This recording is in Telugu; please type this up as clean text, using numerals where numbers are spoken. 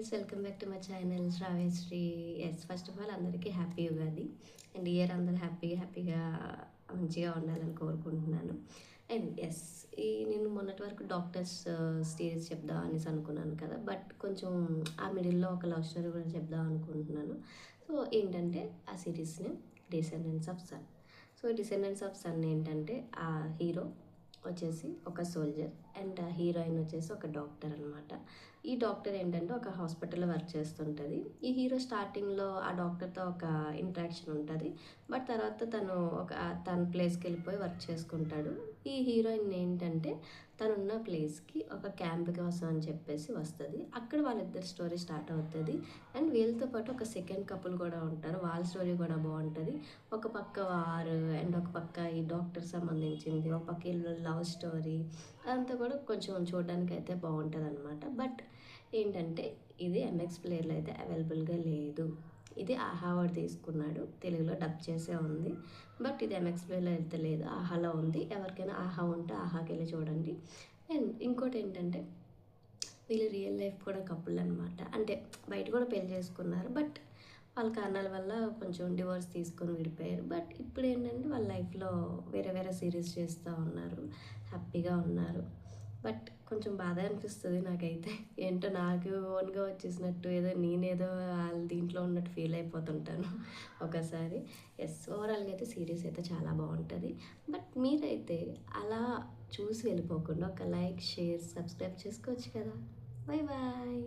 Guys, welcome back to my channel Shravyasri. Yes, first of all అందరికీ హ్యాపీ ఉగాది అండ్ ఇయర్ అందరూ హ్యాపీగా మంచిగా ఉండాలని కోరుకుంటున్నాను. అండ్ ఎస్, నేను మొన్నటి వరకు డాక్టర్స్ స్టేజ్ చెప్దాం అనేసి అనుకున్నాను కదా, బట్ కొంచెం ఆ మిడిల్లో ఒక లవ్ స్టోరీ కూడా చెప్దాం అనుకుంటున్నాను. సో ఏంటంటే ఆ సిరీస్ని descendants of sun. So descendants of sun ఏంటంటే ఆ హీరో వచ్చేసి ఒక సోల్జర్ అండ్ హీరోయిన్ వచ్చేసి ఒక డాక్టర్ అనమాట. ఈ డాక్టర్ ఏంటంటే ఒక హాస్పిటల్లో వర్క్ చేస్తుంటుంది. ఈ హీరో స్టార్టింగ్లో ఆ డాక్టర్తో ఒక ఇంట్రాక్షన్ ఉంటుంది, బట్ తర్వాత తన ప్లేస్కి వెళ్ళిపోయి వర్క్ చేసుకుంటాడు. ఈ హీరోయిన్ ఏంటంటే తనున్న ప్లేస్కి ఒక క్యాంప్ కోసం అని చెప్పేసి వస్తుంది. అక్కడ వాళ్ళిద్దరు స్టోరీ స్టార్ట్ అవుతుంది. అండ్ వీళ్ళతో పాటు ఒక సెకండ్ కపుల్ కూడా ఉంటారు, వాళ్ళ స్టోరీ కూడా బాగుంటుంది. ఒక పక్క వారు అండ్ ఒక పక్క ఈ డాక్టర్ సంబంధించింది, ఒక పక్క వీళ్ళ లవ్ స్టోరీ, అదంతా కూడా కొంచెం చూడడానికి అయితే బాగుంటుంది అనమాట. బట్ ఏంటంటే ఇది ఎంఎక్స్ ప్లేయర్లో అయితే అవైలబుల్గా లేదు. ఇది ఆహా వాడు తీసుకున్నాడు, తెలుగులో డబ్ చేసే ఉంది. బట్ ఇది ఎంఎక్స్ ప్లేయర్లో అయితే లేదు, ఆహాలో ఉంది. ఎవరికైనా ఆహా ఉంటే ఆహాకి వెళ్ళి చూడండి. అండ్ ఇంకోటి ఏంటంటే వీళ్ళు రియల్ లైఫ్ కూడా కపుల్ అనమాట. అంటే బయట కూడా పెళ్లి చేసుకున్నారు, బట్ వాళ్ళ కారణాల వల్ల కొంచెం డివోర్స్ తీసుకొని విడిపోయారు. బట్ ఇప్పుడు ఏంటంటే వాళ్ళ లైఫ్లో వేరే వేరే సిరీస్ చేస్తూ ఉన్నారు, హ్యాపీగా ఉన్నారు. బట్ కొంచెం బాధ అనిపిస్తుంది నాకైతే. ఏంటో నాకు ఓన్గా వచ్చేసినట్టు, నేనేదో వాళ్ళ దీంట్లో ఉన్నట్టు ఫీల్ అయిపోతుంటాను ఒకసారి. ఎస్, ఓవరాల్గా అయితే సిరీస్ అయితే చాలా బాగుంటుంది. బట్ మీరైతే అలా చూసి వెళ్ళిపోకుండా ఒక లైక్, షేర్, సబ్స్క్రైబ్ చేసుకోవచ్చు కదా. Bye bye.